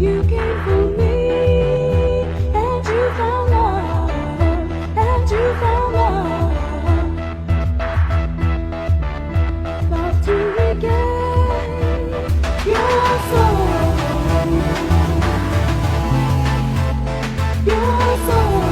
You came for me, and you found love, and you found love. About to regain your soul, your soul.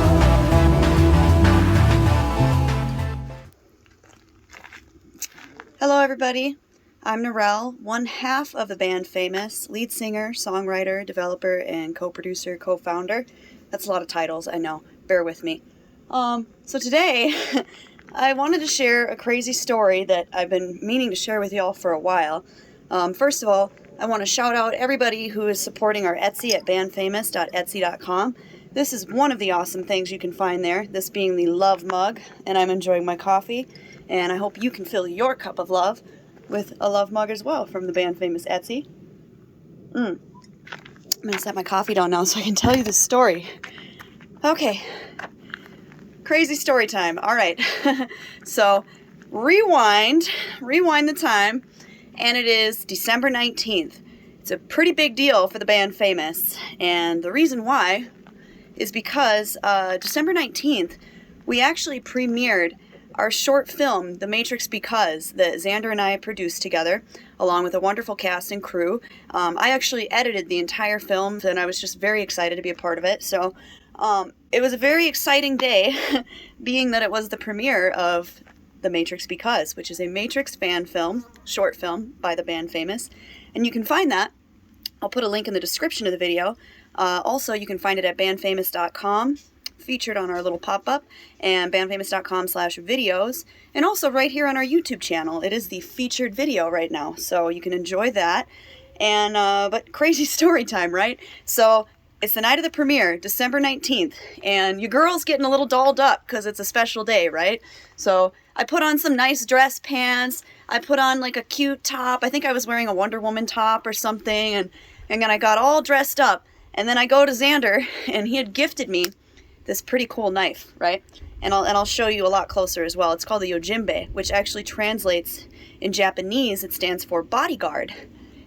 Hello everybody, I'm Norell, one half of the band Famous, lead singer, songwriter, developer, and co-producer, co-founder. That's a lot of titles, I know, bear with me. So today, I wanted to share a crazy story that I've been meaning to share with y'all for a while. First of all, I want to shout out everybody who is supporting our Etsy at bandfamous.etsy.com. This is one of the awesome things you can find there, this being the love mug, and I'm enjoying my coffee. And I hope you can fill your cup of love with a love mug as well from the Band Famous Etsy. I'm going to set my coffee down now so I can tell you this story. Okay. Crazy story time. All right. So, rewind the time, and it is December 19th. It's a pretty big deal for the Band Famous, and the reason why is because December 19th, we actually premiered our short film, The Matrix Because, that Xander and I produced together, along with a wonderful cast and crew. I actually edited the entire film, and I was just very excited to be a part of it. So it was a very exciting day, being that it was the premiere of The Matrix Because, which is a Matrix fan film, short film by the Band Famous. And you can find that. I'll put a link in the description of the video. Also, you can find it at bandfamous.com. featured on our little pop-up, and bandfamous.com/videos, and also right here on our YouTube channel. It is the featured video right now, so you can enjoy that. And but crazy story time, right? So it's the night of the premiere, December 19th, and your girl's getting a little dolled up because it's a special day, right? So I put on some nice dress pants, I put on like a cute top, I think I was wearing a Wonder Woman top or something, and then I got all dressed up, and then I go to Xander, and he had gifted me this pretty cool knife, right? And I'll show you a lot closer as well. It's called the Yojimbe, which actually translates in Japanese. It stands for Bodyguard,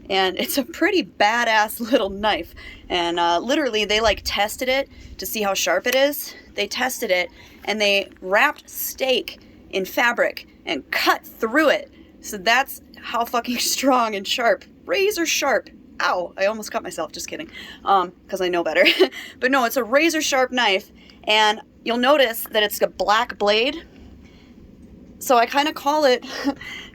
and it's a pretty badass little knife. And literally, they like tested it to see how sharp it is. They tested it, and they wrapped steak in fabric and cut through it. So that's how fucking strong and sharp, razor sharp. Ow, I almost cut myself, just kidding, because I know better. But no, it's a razor sharp knife, and you'll notice that it's a black blade. So I kind of call it,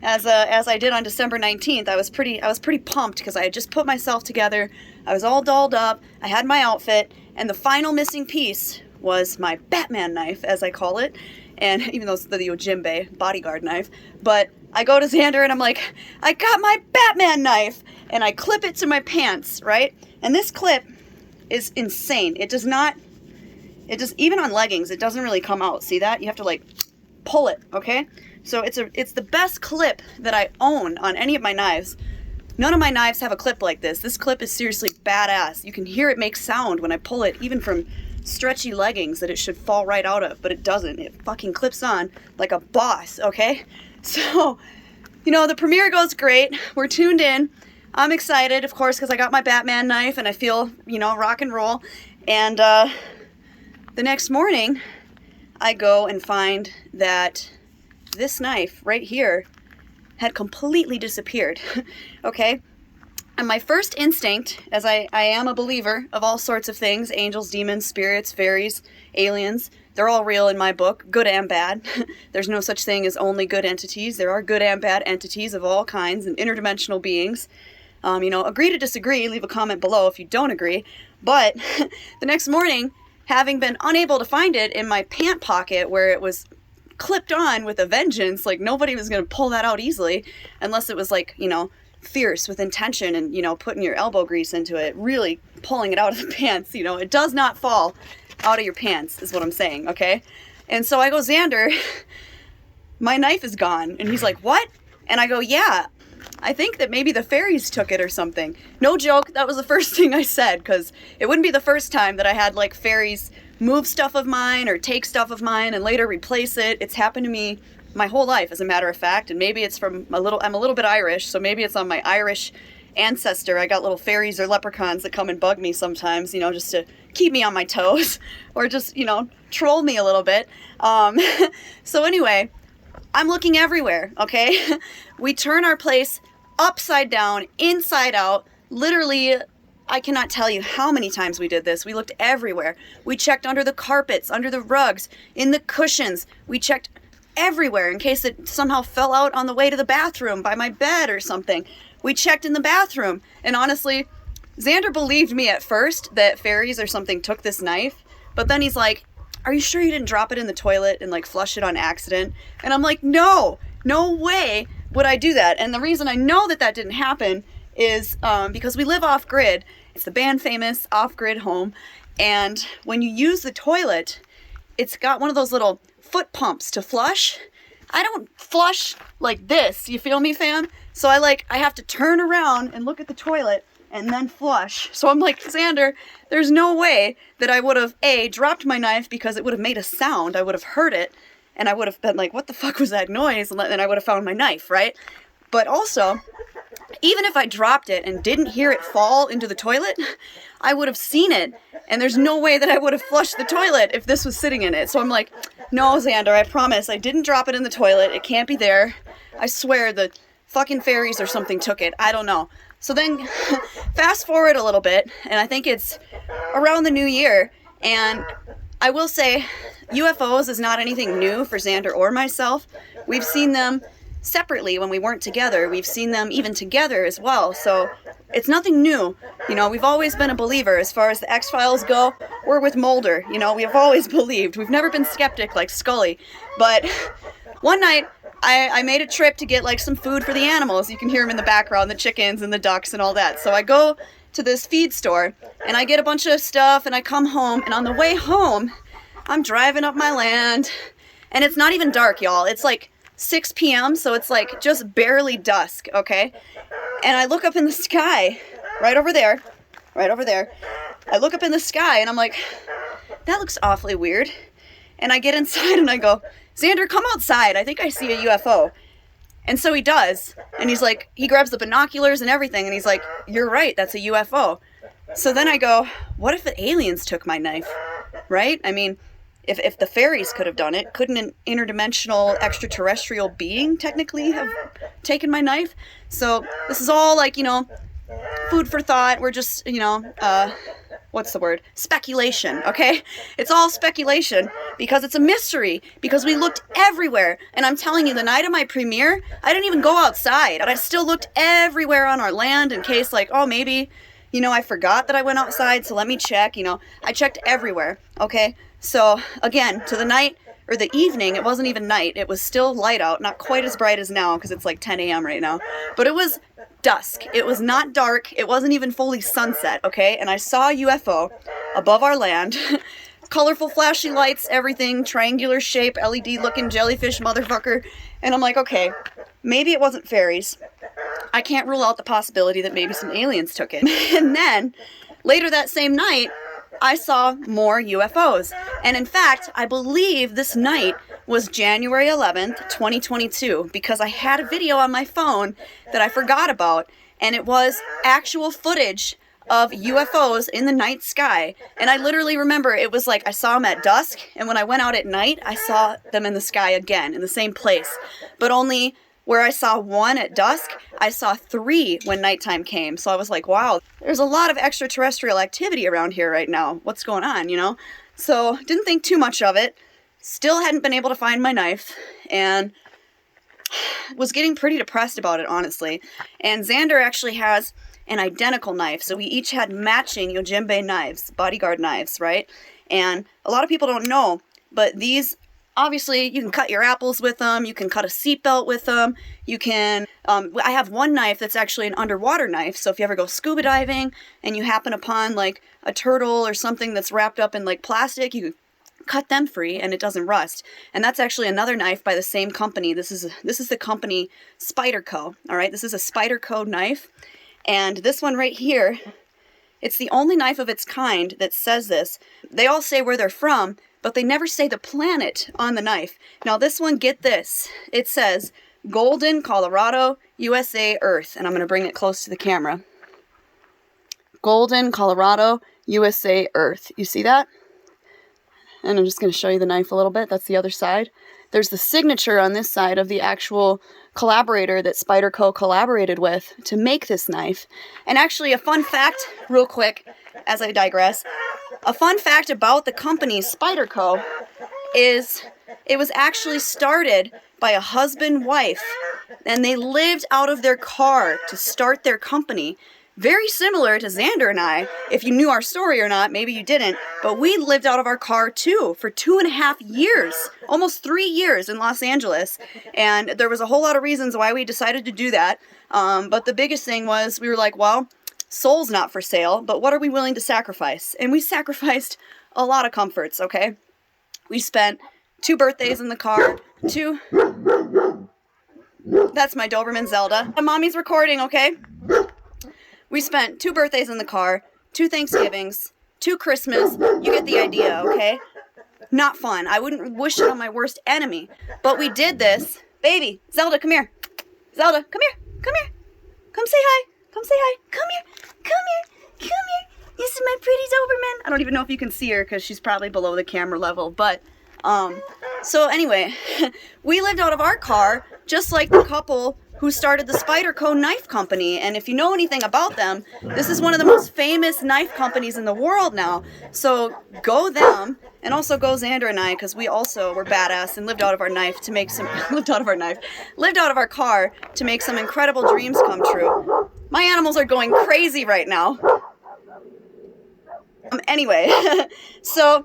as I did on December 19th, I was pretty pumped because I had just put myself together, I was all dolled up, I had my outfit, and the final missing piece was my Batman knife, as I call it, and even though it's the Yojimbe bodyguard knife, but I go to Xander and I'm like, I got my Batman knife! And I clip it to my pants, right? And this clip is insane. Even on leggings, it doesn't really come out. See that? You have to like pull it, okay? So it's the best clip that I own on any of my knives. None of my knives have a clip like this. This clip is seriously badass. You can hear it make sound when I pull it, even from stretchy leggings that it should fall right out of, but it doesn't. It fucking clips on like a boss, okay? So, the premiere goes great. We're tuned in. I'm excited, of course, because I got my Batman knife and I feel, rock and roll. And the next morning, I go and find that this knife right here had completely disappeared. Okay? And my first instinct, as I am a believer of all sorts of things, angels, demons, spirits, fairies, aliens, they're all real in my book, good and bad. There's no such thing as only good entities. There are good and bad entities of all kinds and interdimensional beings. Agree to disagree, leave a comment below if you don't agree. But the next morning, having been unable to find it in my pant pocket where it was clipped on with a vengeance, like nobody was going to pull that out easily unless it was like, fierce with intention and, putting your elbow grease into it, really pulling it out of the pants. It does not fall out of your pants is what I'm saying, okay? And so I go, Xander, my knife is gone. And he's like, what? And I go, yeah, I think that maybe the fairies took it or something. No joke, that was the first thing I said, because it wouldn't be the first time that I had like fairies move stuff of mine or take stuff of mine and later replace it. It's happened to me my whole life, as a matter of fact, and maybe it's from I'm a little bit Irish, so maybe it's on my Irish ancestor. I got little fairies or leprechauns that come and bug me sometimes, you know, just to keep me on my toes or just, you know, troll me a little bit. So anyway, I'm looking everywhere, okay? We turn our place upside down, inside out, literally. I cannot tell you how many times we did this. We looked everywhere. We checked under the carpets, under the rugs, in the cushions. We checked everywhere in case it somehow fell out on the way to the bathroom by my bed or something. We checked in the bathroom. And honestly, Xander believed me at first that fairies or something took this knife. But then he's like, are you sure you didn't drop it in the toilet and like flush it on accident? And I'm like, no way would I do that. And the reason I know that that didn't happen is because we live off-grid. It's the band famous off-grid home, and when you use the toilet, it's got one of those little foot pumps to flush. I don't flush like this, you feel me, fam? So I have to turn around and look at the toilet and then flush. So I'm like, Xander, there's no way that I would have, A, dropped my knife because it would have made a sound. I would have heard it, and I would have been like, what the fuck was that noise? And then I would have found my knife, right? But also, even if I dropped it and didn't hear it fall into the toilet, I would have seen it. And there's no way that I would have flushed the toilet if this was sitting in it. So I'm like, no, Xander, I promise I didn't drop it in the toilet. It can't be there. I swear the fucking fairies or something took it. I don't know. So then fast forward a little bit, and I think it's around the new year. And I will say UFOs is not anything new for Xander or myself. We've seen them separately when we weren't together. We've seen them even together as well. So it's nothing new. You know, we've always been a believer. As far as the X-Files go, we're with Mulder. You know, we have always believed. We've never been skeptic like Scully. But one night, I made a trip to get like some food for the animals. You can hear them in the background, the chickens and the ducks and all that. So I go to this feed store and I get a bunch of stuff and I come home, and on the way home, I'm driving up my land and it's not even dark, y'all. It's like 6 p.m., so it's like just barely dusk, okay? And I look up in the sky, right over there. I look up in the sky and I'm like, that looks awfully weird. And I get inside and I go, Xander, come outside. I think I see a UFO. And so he does. And he's like, he grabs the binoculars and everything, and he's like, you're right, that's a UFO. So then I go, what if the aliens took my knife, right? I mean, if the fairies could have done it, couldn't an interdimensional extraterrestrial being technically have taken my knife? So this is all like, you know, food for thought. We're just, you know, what's the word? Speculation, okay? It's all speculation because it's a mystery, because we looked everywhere. And I'm telling you, the night of my premiere, I didn't even go outside. And I still looked everywhere on our land in case, like, oh, maybe, you know, I forgot that I went outside, so let me check. You know, I checked everywhere, okay? So, again, to the night, or the evening, it wasn't even night. It was still light out, not quite as bright as now, because it's like 10 a.m. right now. But it was dusk. It was not dark. It wasn't even fully sunset, okay? And I saw a UFO above our land. Colorful, flashy lights, everything, triangular shape, LED-looking jellyfish motherfucker. And I'm like, okay, maybe it wasn't fairies. I can't rule out the possibility that maybe some aliens took it. And then, later that same night, I saw more UFOs. And in fact, I believe this night was January 11th, 2022, because I had a video on my phone that I forgot about, and it was actual footage of UFOs in the night sky. And I literally remember it was like I saw them at dusk, and when I went out at night, I saw them in the sky again, in the same place. But only where I saw one at dusk, I saw 3 when nighttime came. So I was like, wow, there's a lot of extraterrestrial activity around here right now. What's going on, you know? So didn't think too much of it. Still hadn't been able to find my knife, and was getting pretty depressed about it, honestly. And Xander actually has an identical knife. So we each had matching Yojimbe knives, Bodyguard knives, right? And a lot of people don't know, but these, obviously, you can cut your apples with them. You can cut a seatbelt with them. You can, I have one knife that's actually an underwater knife. So if you ever go scuba diving and you happen upon like a turtle or something that's wrapped up in like plastic, you can cut them free and it doesn't rust. And that's actually another knife by the same company. This is the company Spyderco. All right, this is a Spyderco knife. And this one right here, it's the only knife of its kind that says this. They all say where they're from, but they never say the planet on the knife. Now this one, get this. It says Golden, Colorado, USA Earth, and I'm going to bring it close to the camera. Golden, Colorado, USA Earth. You see that? And I'm just going to show you the knife a little bit. That's the other side. There's the signature on this side of the actual collaborator that Spyderco collaborated with to make this knife. And actually, a fun fact, real quick, as I digress, a fun fact about the company Spyderco is it was actually started by a husband-wife, and they lived out of their car to start their company. Very similar to Xander and I. If you knew our story or not, maybe you didn't, but we lived out of our car too for 2.5 years, almost 3 years in Los Angeles. And there was a whole lot of reasons why we decided to do that. But the biggest thing was we were like, well, soul's not for sale, but what are we willing to sacrifice? And we sacrificed a lot of comforts, okay? We spent 2 birthdays in the car, That's my Doberman Zelda. Mommy's recording, okay? We spent 2 birthdays in the car, 2 Thanksgivings, 2 Christmas. You get the idea, okay? Not fun. I wouldn't wish it on my worst enemy. But we did this. Baby, Zelda, come here. Zelda, come here. Come here. Come say hi. Come say hi. Come here. Come here. Come here. This is my pretty Doberman. I don't even know if you can see her because she's probably below the camera level. But, so anyway, we lived out of our car just like the couple who started the Spyderco knife company. And if you know anything about them, this is one of the most famous knife companies in the world now. So go them, and also go Xander and I, because we also were badass and lived out of our knife to make some, lived out of our car to make some incredible dreams come true. My animals are going crazy right now. Anyway, so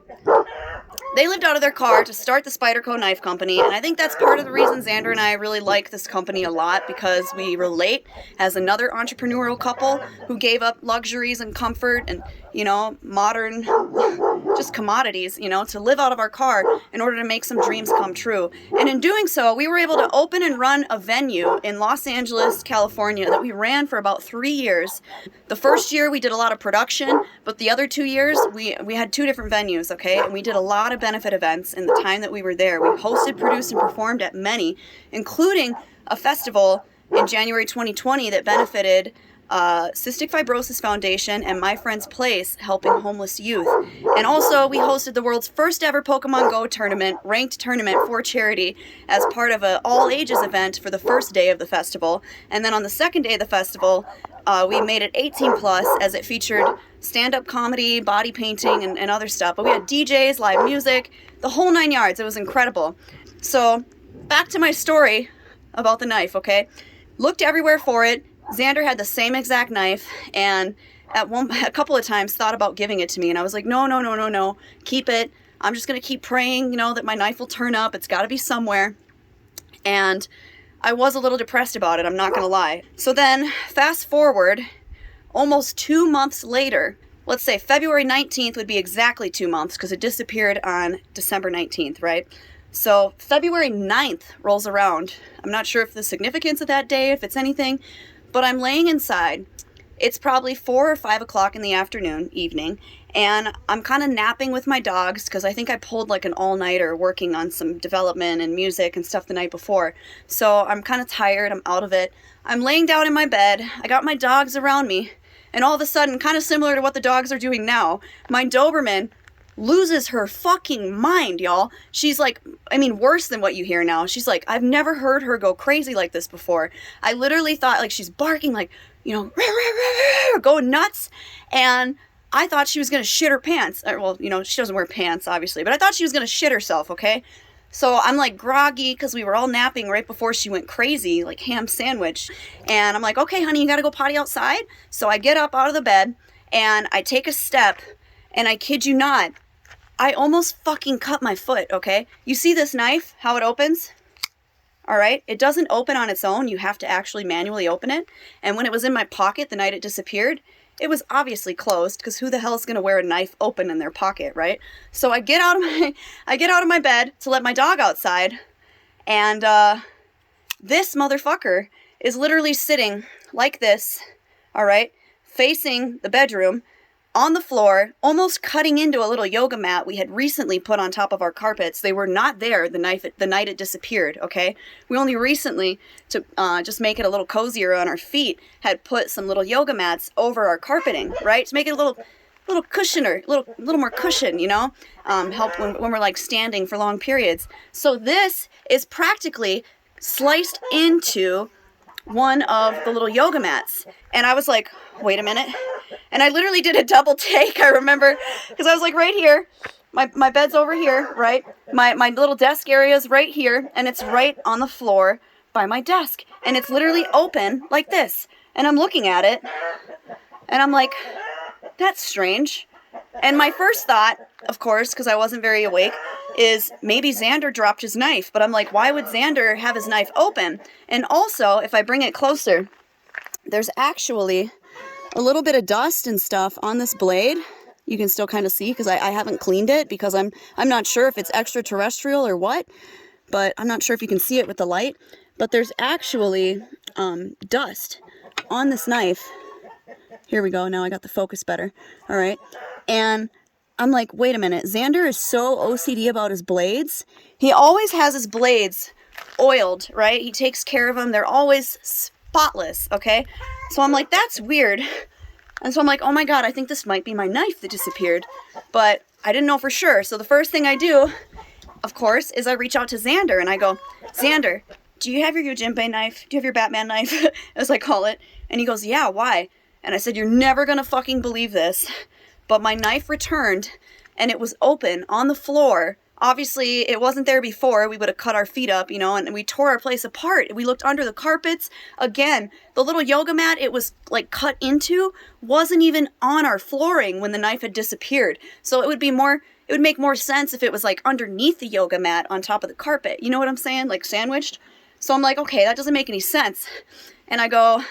they lived out of their car to start the Spyderco Knife Company, and I think that's part of the reason Xander and I really like this company a lot, because we relate as another entrepreneurial couple who gave up luxuries and comfort and, you know, modern, just commodities, you know, to live out of our car in order to make some dreams come true. And in doing so, we were able to open and run a venue in Los Angeles, California that we ran for about 3 years. The first year we did a lot of production, but the other 2 years we had 2 different venues, okay? And we did a lot of benefit events in the time that we were there. We hosted, produced, and performed at many, including a festival in January 2020 that benefited Cystic Fibrosis Foundation and My Friend's Place, helping homeless youth. And also, we hosted the world's first ever Pokemon Go tournament, ranked tournament for charity, as part of an all-ages event for the first day of the festival. And then on the second day of the festival, we made it 18 plus, as it featured stand-up comedy, body painting, and other stuff. But we had DJs, live music, the whole 9 yards. It was incredible. So, back to my story about the knife, okay? Looked everywhere for it. Xander had the same exact knife, and a couple of times thought about giving it to me, and I was like, no, keep it. I'm just going to keep praying, you know, that my knife will turn up. It's got to be somewhere. And I was a little depressed about it, I'm not going to lie. So then, fast forward, almost 2 months later, let's say February 19th would be exactly 2 months, because it disappeared on December 19th, right? So February 9th rolls around. I'm not sure if the significance of that day, if it's anything, but I'm laying inside. It's probably 4 or 5 o'clock in the afternoon, evening, and I'm kind of napping with my dogs because I think I pulled like an all-nighter working on some development and music and stuff the night before. So I'm kind of tired, I'm out of it. I'm laying down in my bed, I got my dogs around me, and all of a sudden, kind of similar to what the dogs are doing now, my Doberman loses her fucking mind, y'all. She's like, I mean, worse than what you hear now. She's like, I've never heard her go crazy like this before. I literally thought, like, she's barking, like, you know, rah, rah, rah, going nuts, and I thought she was gonna shit her pants. Well, you know, she doesn't wear pants, obviously, but I thought she was gonna shit herself, okay? So I'm like groggy because we were all napping right before she went crazy, like ham sandwich. And I'm like, okay, honey, you gotta go potty outside. So I get up out of the bed and I take a step, and I kid you not, I almost fucking cut my foot, okay? You see this knife, how it opens? All right, it doesn't open on its own. You have to actually manually open it. And when it was in my pocket the night it disappeared, it was obviously closed, because who the hell is going to wear a knife open in their pocket, right? So I get out of my bed to let my dog outside, and this motherfucker is literally sitting like this, all right, facing the bedroom, on the floor, almost cutting into a little yoga mat we had recently put on top of our carpets. They were not there the night it disappeared, okay? We only recently, to just make it a little cozier on our feet, had put some little yoga mats over our carpeting, right? To make it a little cushioner, little more cushion, you know? Help when we're like standing for long periods. So this is practically sliced into one of the little yoga mats. And I was like, wait a minute. And I literally did a double take, I remember, because I was like right here. My bed's over here, right? My little desk area is right here, and it's right on the floor by my desk. And it's literally open like this. And I'm looking at it, and I'm like, that's strange. And my first thought, of course, because I wasn't very awake, is maybe Xander dropped his knife. But I'm like, why would Xander have his knife open? And also, if I bring it closer, there's actually a little bit of dust and stuff on this blade. You can still kind of see because I haven't cleaned it because I'm not sure if it's extraterrestrial or what. But I'm not sure if you can see it with the light. But there's actually dust on this knife. Here we go. Now I got the focus better. All right. And I'm like, wait a minute. Xander is so OCD about his blades. He always has his blades oiled, right? He takes care of them. They're always spotless, okay? So I'm like, that's weird. And so I'm like, oh my God, I think this might be my knife that disappeared. But I didn't know for sure. So the first thing I do, of course, is I reach out to Xander and I go, Xander, do you have your Yojimbe knife? Do you have your Batman knife, as I call it? And he goes, yeah, why? And I said, you're never going to fucking believe this, but my knife returned and it was open on the floor. Obviously, it wasn't there before. We would have cut our feet up, you know, and we tore our place apart. We looked under the carpets. Again, the little yoga mat it was like cut into wasn't even on our flooring when the knife had disappeared. So it would make more sense if it was like underneath the yoga mat on top of the carpet. You know what I'm saying? Like sandwiched. So I'm like, okay, that doesn't make any sense. And I go,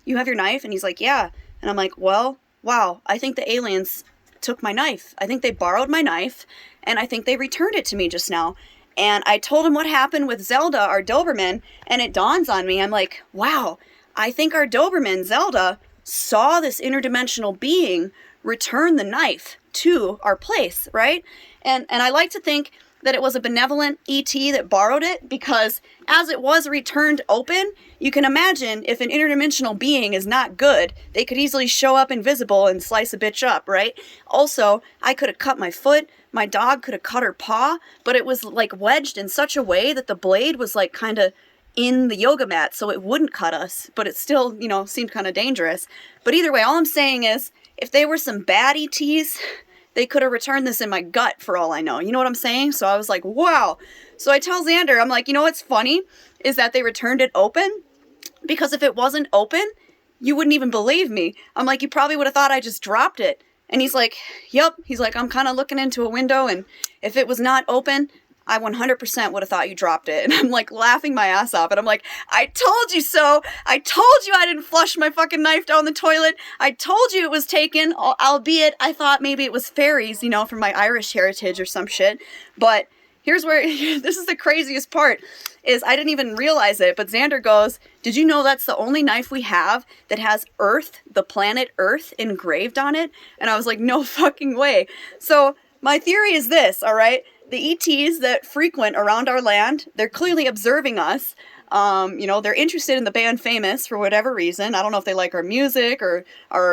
you have your knife? And he's like, yeah. And I'm like, well, wow, I think the aliens took my knife. I think they borrowed my knife, and I think they returned it to me just now. And I told him what happened with Zelda, our Doberman, and it dawns on me. I'm like, wow, I think our Doberman, Zelda, saw this interdimensional being return the knife to our place, right? And I like to think that it was a benevolent ET that borrowed it, because as it was returned open, you can imagine if an interdimensional being is not good, they could easily show up invisible and slice a bitch up, right? Also, I could have cut my foot, my dog could have cut her paw, but it was like wedged in such a way that the blade was like kind of in the yoga mat, so it wouldn't cut us, but it still, you know, seemed kind of dangerous. But either way, all I'm saying is, if they were some bad ETs, they could have returned this in my gut for all I know. You know what I'm saying? So I was like, wow. So I tell Xander, I'm like, you know what's funny is that they returned it open, because if it wasn't open, you wouldn't even believe me. I'm like, you probably would have thought I just dropped it. And he's like, yep. He's like, I'm kind of looking into a window, and if it was not open, I 100% would have thought you dropped it. And I'm like laughing my ass off. And I'm like, I told you so. I told you I didn't flush my fucking knife down the toilet. I told you it was taken, albeit I thought maybe it was fairies, you know, from my Irish heritage or some shit. But here's where, this is the craziest part, is I didn't even realize it. But Xander goes, did you know that's the only knife we have that has Earth, the planet Earth, engraved on it? And I was like, no fucking way. So my theory is this, all right? The ETs that frequent around our land, they're clearly observing us. You know, they're interested in the band Famous for whatever reason. I don't know if they like our music or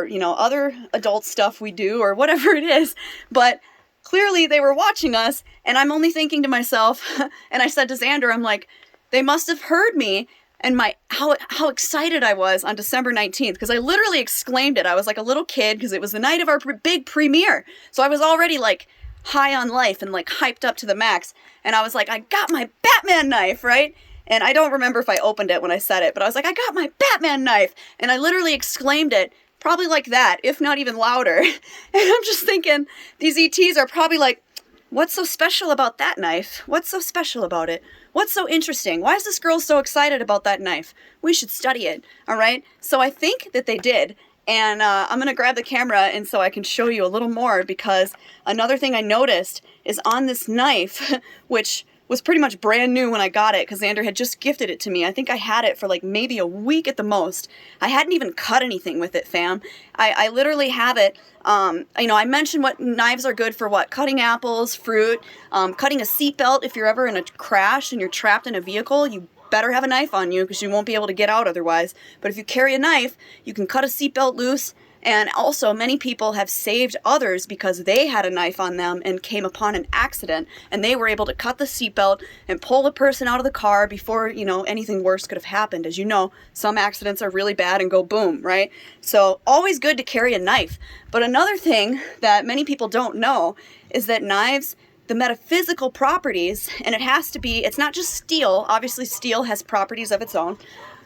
you know, other adult stuff we do or whatever it is. But clearly they were watching us, and I'm only thinking to myself, and I said to Xander, I'm like, they must have heard me and how excited I was on December 19th, because I literally exclaimed it. I was like a little kid because it was the night of our big premiere. So I was already like high on life and like hyped up to the max. And I was like, I got my Batman knife, right? And I don't remember if I opened it when I said it, but I was like, I got my Batman knife. And I literally exclaimed it, probably like that, if not even louder. And I'm just thinking, these ETs are probably like, what's so special about that knife? What's so special about it? What's so interesting? Why is this girl so excited about that knife? We should study it, all right? So I think that they did. And I'm going to grab the camera and so I can show you a little more, because another thing I noticed is on this knife, which was pretty much brand new when I got it because Xander had just gifted it to me. I think I had it for like maybe a week at the most. I hadn't even cut anything with it, fam. I literally have it. I mentioned what knives are good for what? Cutting apples, fruit, cutting a seatbelt. If you're ever in a crash and you're trapped in a vehicle, you better have a knife on you because you won't be able to get out otherwise. But if you carry a knife, you can cut a seatbelt loose. And also, many people have saved others because they had a knife on them and came upon an accident, and they were able to cut the seatbelt and pull the person out of the car before, anything worse could have happened. As you know, some accidents are really bad and go boom, right? So, always good to carry a knife. But another thing that many people don't know is that knives, the metaphysical properties, and it's not just steel. Obviously, steel has properties of its own.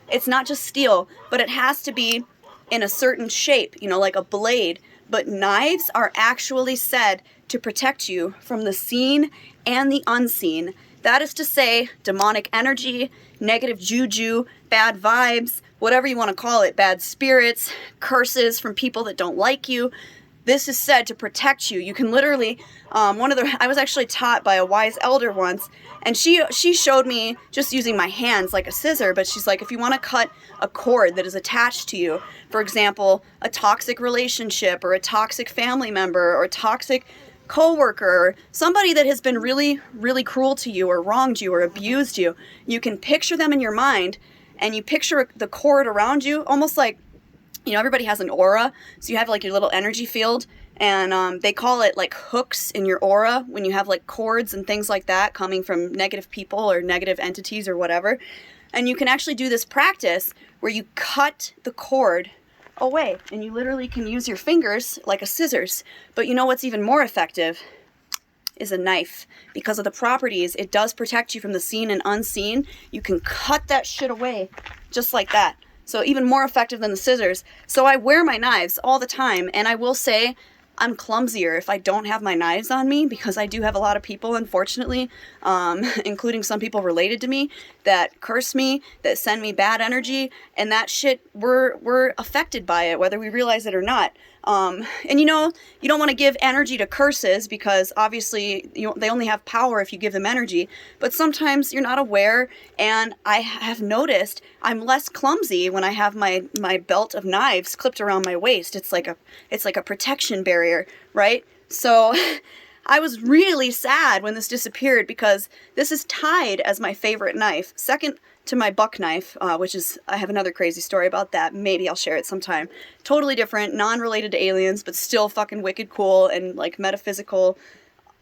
It's not just steel, but it has to be in a certain shape, like a blade. But knives are actually said to protect you from the seen and the unseen. That is to say, demonic energy, negative juju, bad vibes, whatever you want to call it, bad spirits, curses from people that don't like you. This is said to protect you. You can literally, I was actually taught by a wise elder once, and she showed me just using my hands like a scissor, but she's like, if you want to cut a cord that is attached to you, for example, a toxic relationship or a toxic family member or a toxic coworker, somebody that has been really, really cruel to you or wronged you or abused you, you can picture them in your mind, and you picture the cord around you, almost like, everybody has an aura, so you have like your little energy field, and they call it like hooks in your aura when you have like cords and things like that coming from negative people or negative entities or whatever. And you can actually do this practice where you cut the cord away, and you literally can use your fingers like a scissors. But you know what's even more effective is a knife. Because of the properties, it does protect you from the seen and unseen. You can cut that shit away just like that. So even more effective than the scissors. So I wear my knives all the time, and I will say I'm clumsier if I don't have my knives on me, because I do have a lot of people, unfortunately, including some people related to me, that curse me, that send me bad energy, and that shit, we're affected by it, whether we realize it or not. And you don't want to give energy to curses because obviously they only have power if you give them energy, but sometimes you're not aware, and I have noticed I'm less clumsy when I have my belt of knives clipped around my waist. It's like a protection barrier, right? So I was really sad when this disappeared because this is tied as my favorite knife. Second to my buck knife, which is, I have another crazy story about that. Maybe I'll share it sometime. Totally different, non-related to aliens, but still fucking wicked cool and like metaphysical,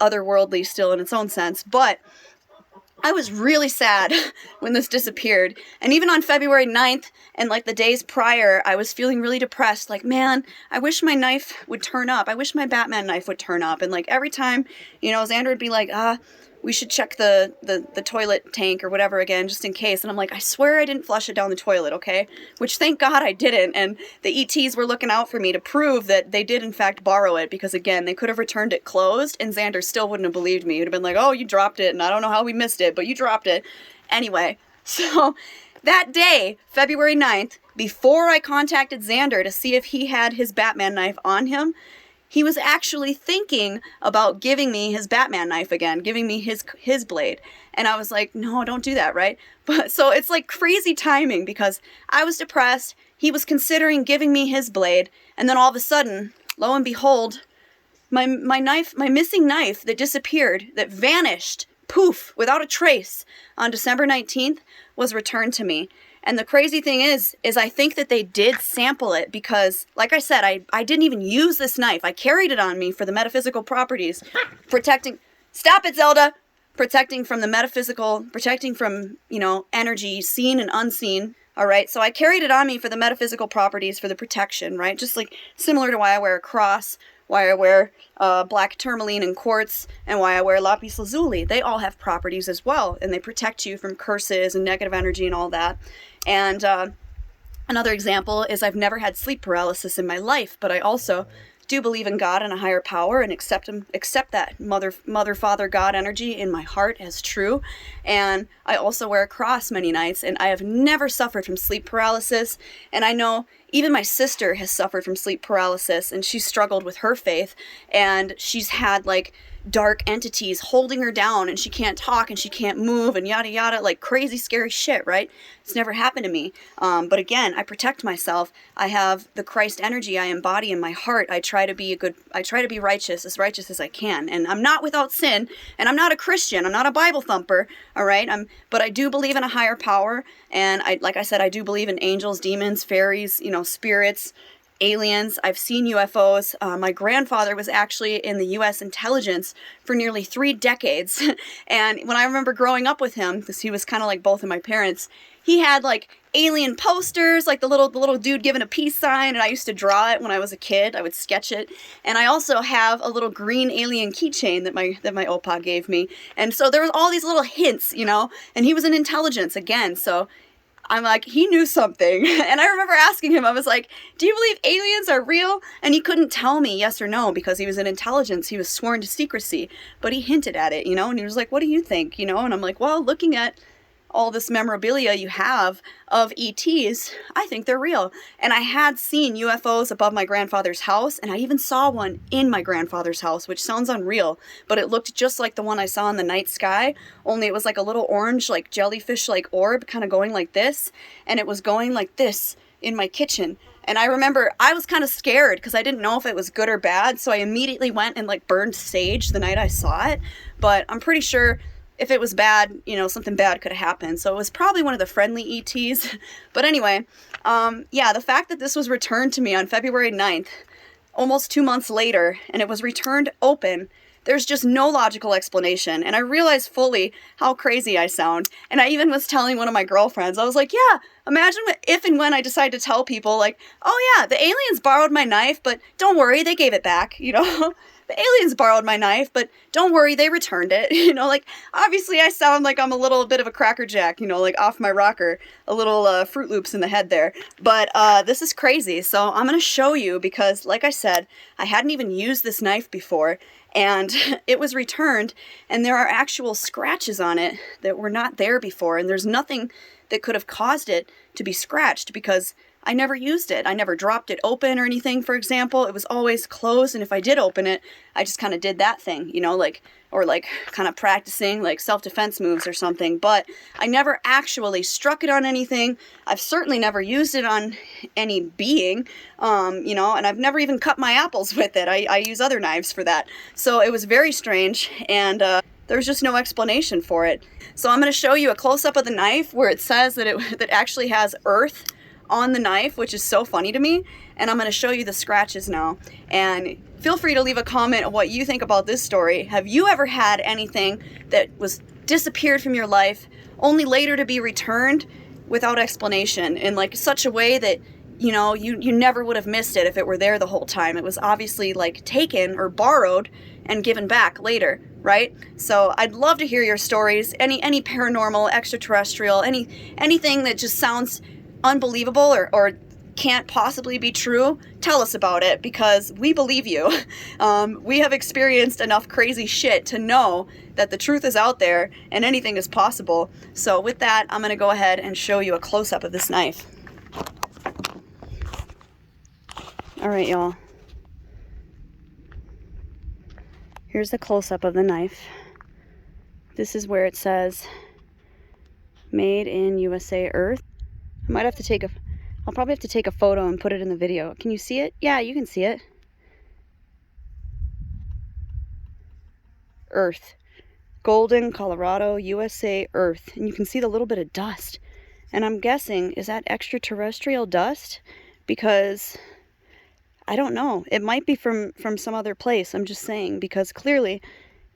otherworldly still in its own sense. But I was really sad when this disappeared. And even on February 9th and like the days prior, I was feeling really depressed. Like, man, I wish my knife would turn up. I wish my Batman knife would turn up. And like every time, Xander would be like, we should check the toilet tank or whatever again, just in case. And I'm like, I swear I didn't flush it down the toilet, okay? Which thank God I didn't. And the ETs were looking out for me to prove that they did in fact borrow it, because again, they could have returned it closed and Xander still wouldn't have believed me. He would have been like, oh, you dropped it and I don't know how we missed it, but you dropped it. Anyway, so that day, February 9th, before I contacted Xander to see if he had his Batman knife on him, he was actually thinking about giving me his Batman knife again, giving me his blade. And I was like, no, don't do that, right? But so it's like crazy timing, because I was depressed. He was considering giving me his blade. And then all of a sudden, lo and behold, my missing knife that disappeared, that vanished, poof, without a trace, on December 19th, was returned to me. And the crazy thing is I think that they did sample it because, like I said, I didn't even use this knife. I carried it on me for the metaphysical properties, protecting, stop it, Zelda, protecting from the metaphysical, protecting from, energy, seen and unseen. All right. So I carried it on me for the metaphysical properties, for the protection, right? Just like similar to why I wear a cross, why I wear black tourmaline and quartz, and why I wear lapis lazuli. They all have properties as well, and they protect you from curses and negative energy and all that. And another example is I've never had sleep paralysis in my life, but I also do believe in God and a higher power and accept that mother, father, God energy in my heart as true. And I also wear a cross many nights, and I have never suffered from sleep paralysis. And I know even my sister has suffered from sleep paralysis, and she struggled with her faith, and she's had like dark entities holding her down and she can't talk and she can't move and yada yada, like crazy scary shit, right? It's never happened to me. But again, I protect myself. I have the Christ energy I embody in my heart. I try to be righteous as I can. And I'm not without sin, and I'm not a Christian. I'm not a Bible thumper, all right? But I do believe in a higher power, and like I said, I do believe in angels, demons, fairies, spirits, aliens. I've seen UFOs. My grandfather was actually in the U.S. intelligence for nearly 3 decades. And when I remember growing up with him, because he was kind of like both of my parents, he had like alien posters, like the little dude giving a peace sign, and I used to draw it when I was a kid. I would sketch it. And I also have a little green alien keychain that my opa gave me. And so there was all these little hints, and he was in intelligence again, so I'm like, he knew something. And I remember asking him, I was like, do you believe aliens are real? And he couldn't tell me yes or no because he was in intelligence. He was sworn to secrecy, but he hinted at it, and he was like, what do you think? And I'm like, well, looking at all this memorabilia you have of ETs, I think they're real. And I had seen UFOs above my grandfather's house, and I even saw one in my grandfather's house, which sounds unreal, but it looked just like the one I saw in the night sky, only it was like a little orange, like jellyfish, like orb kind of going like this, and it was going like this in my kitchen. And I remember I was kind of scared because I didn't know if it was good or bad, so I immediately went and like burned sage the night I saw it, but I'm pretty sure if it was bad, something bad could have happened. So it was probably one of the friendly ETs. But anyway, the fact that this was returned to me on February 9th, almost 2 months later, and it was returned open, there's just no logical explanation. And I realized fully how crazy I sound. And I even was telling one of my girlfriends, I was like, yeah, imagine if and when I decide to tell people, like, oh yeah, the aliens borrowed my knife, but don't worry, they gave it back, The aliens borrowed my knife, but don't worry, they returned it. Obviously I sound like I'm a little bit of a crackerjack, like off my rocker, a little Fruit Loops in the head there. But this is crazy. So I'm going to show you because, like I said, I hadn't even used this knife before, and it was returned, and there are actual scratches on it that were not there before, and there's nothing that could have caused it to be scratched because I never used it. I never dropped it open or anything, for example. It was always closed, and if I did open it, I just kind of did that thing, or kind of practicing like self-defense moves or something, but I never actually struck it on anything. I've certainly never used it on any being, and I've never even cut my apples with it. I use other knives for that. So it was very strange, and there's just no explanation for it. So I'm going to show you a close-up of the knife where it says that it actually has earth on the knife, which is so funny to me, and I'm going to show you the scratches now. And feel free to leave a comment of what you think about this story. Have you ever had anything that was disappeared from your life only later to be returned without explanation in like such a way that you never would have missed it if it were there the whole time? It was obviously like taken or borrowed and given back later, right? So I'd love to hear your stories, any paranormal, extraterrestrial, anything that just sounds unbelievable or can't possibly be true. Tell us about it because we believe you. We have experienced enough crazy shit to know that the truth is out there and anything is possible. So with that, I'm going to go ahead and show you a close-up of this knife. All right, y'all. Here's the close-up of the knife. This is where it says made in USA Earth. I'll probably have to take a photo and put it in the video. Can you see it? Yeah, you can see it. Earth. Golden, Colorado, USA, Earth. And you can see the little bit of dust. And I'm guessing, is that extraterrestrial dust? Because I don't know. It might be from some other place. I'm just saying, because clearly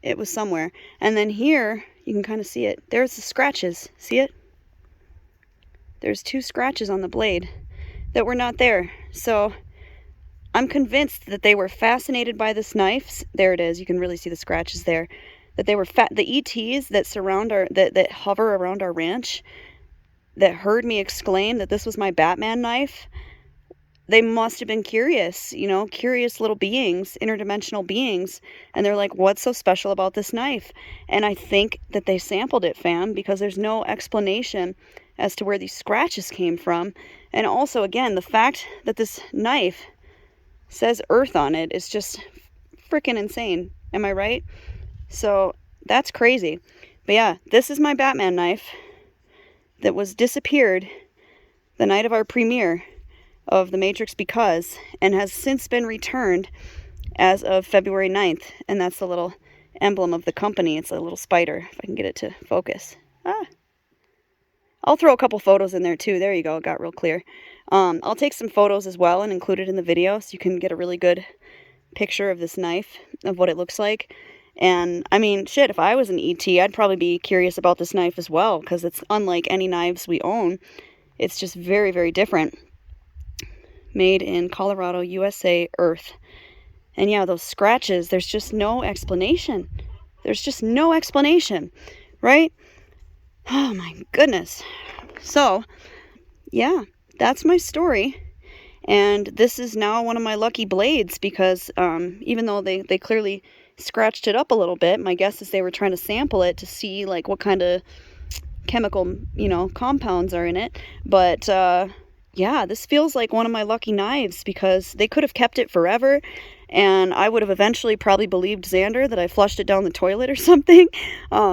it was somewhere. And then here, you can kind of see it. There's the scratches. See it? There's 2 scratches on the blade that were not there. So I'm convinced that they were fascinated by this knife. There it is. You can really see the scratches there. That they were the ETs that that hover around our ranch, that heard me exclaim that this was my Batman knife. They must have been curious, curious little beings, interdimensional beings. And they're like, what's so special about this knife? And I think that they sampled it, fam, because there's no explanation as to where these scratches came from. And also, again, the fact that this knife says Earth on it is just freaking insane. Am I right? So that's crazy. But yeah, this is my Batman knife that was disappeared the night of our premiere of The Matrix Because, and has since been returned as of February 9th. And that's the little emblem of the company. It's a little spider, if I can get it to focus. I'll throw a couple photos in there too. There you go, it got real clear. I'll take some photos as well and include it in the video so you can get a really good picture of this knife, of what it looks like. And I mean, shit, if I was an ET, I'd probably be curious about this knife as well, because it's unlike any knives we own. It's just very, very different. Made in Colorado, USA, Earth. And yeah, those scratches, there's just no explanation. There's just no explanation, right? Oh my goodness. So, yeah, that's my story. And this is now one of my lucky blades because even though they clearly scratched it up a little bit, my guess is they were trying to sample it to see like what kind of chemical, compounds are in it. But yeah, this feels like one of my lucky knives because they could have kept it forever. And I would have eventually probably believed Xander that I flushed it down the toilet or something.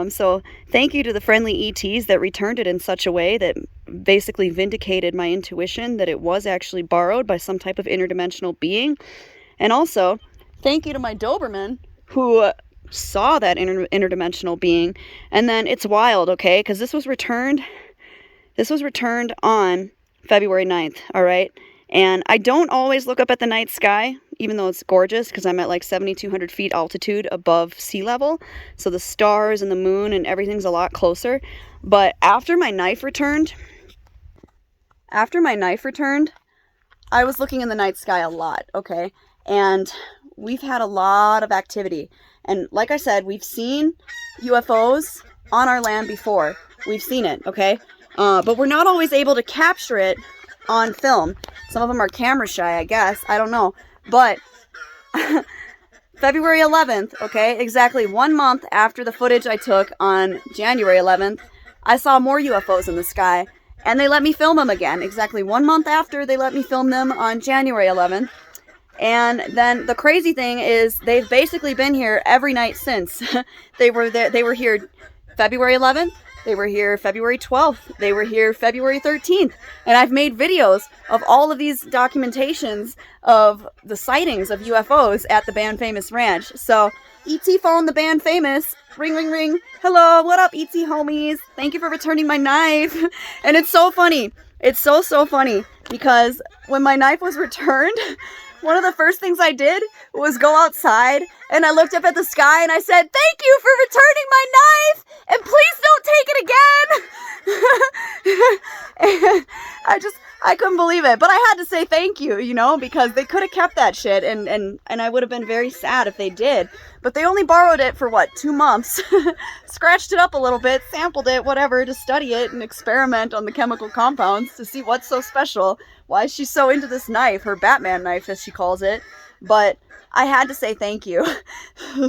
So thank you to the friendly ETs that returned it in such a way that basically vindicated my intuition that it was actually borrowed by some type of interdimensional being. And also, thank you to my Doberman who saw that interdimensional being. And then it's wild, okay? Because this was returned on February 9th, all right? And I don't always look up at the night sky, even though it's gorgeous, because I'm at like 7,200 feet altitude above sea level. So the stars and the moon and everything's a lot closer. But after my knife returned, I was looking in the night sky a lot, okay? And we've had a lot of activity. And like I said, we've seen UFOs on our land before. We've seen it, okay? But we're not always able to capture it on film. Some of them are camera shy, I guess. I don't know. But February 11th, okay, exactly 1 month after the footage I took on January 11th, I saw more UFOs in the sky. And they let me film them again. Exactly 1 month after, they let me film them on January 11th. And then the crazy thing is they've basically been here every night since. They were here February 11th. They were here February 12th. They were here February 13th. And I've made videos of all of these documentations of the sightings of UFOs at the Band Famous Ranch. So, E.T. phone the Band Famous. Ring, ring, ring. Hello, what up, E.T. homies? Thank you for returning my knife. And it's so funny. It's so funny. Because when my knife was returned, one of the first things I did was go outside and I looked up at the sky and I said, "Thank you for returning my knife, and please don't take it again." And I couldn't believe it, but I had to say thank you, because they could have kept that shit and I would have been very sad if they did. But they only borrowed it for 2 months, scratched it up a little bit, sampled it, whatever, to study it and experiment on the chemical compounds to see what's so special. Why is she so into this knife, her Batman knife, as she calls it? But I had to say thank you.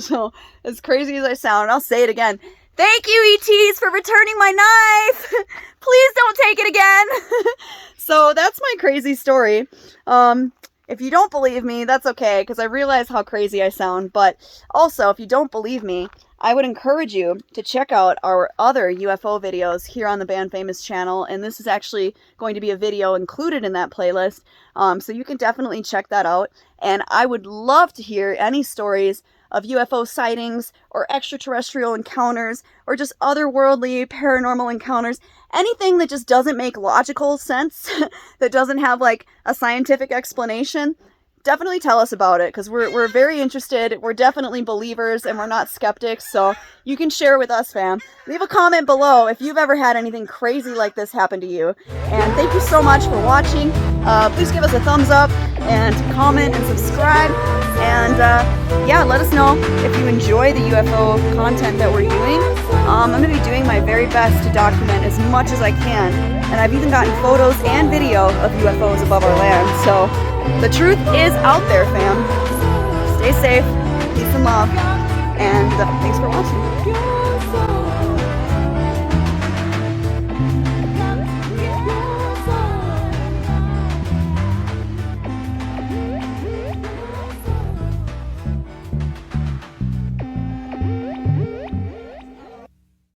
So, as crazy as I sound, I'll say it again. Thank you, ETs, for returning my knife. Please don't take it again. So that's my crazy story. If you don't believe me, that's okay, because I realize how crazy I sound. But also, if you don't believe me, I would encourage you to check out our other UFO videos here on the Band Famous channel. And this is actually going to be a video included in that playlist. So you can definitely check that out. And I would love to hear any stories of UFO sightings or extraterrestrial encounters or just otherworldly paranormal encounters. Anything that just doesn't make logical sense, that doesn't have like a scientific explanation. Definitely tell us about it, because we're very interested. We're definitely believers and we're not skeptics, so you can share with us, fam. Leave a comment below if you've ever had anything crazy like this happen to you. And thank you so much for watching. Please give us a thumbs up and comment and subscribe. And yeah, let us know if you enjoy the UFO content that we're doing. I'm going to be doing my very best to document as much as I can. And I've even gotten photos and video of UFOs above our land, so the truth is out there, fam. Stay safe, peace and love, and thanks for watching.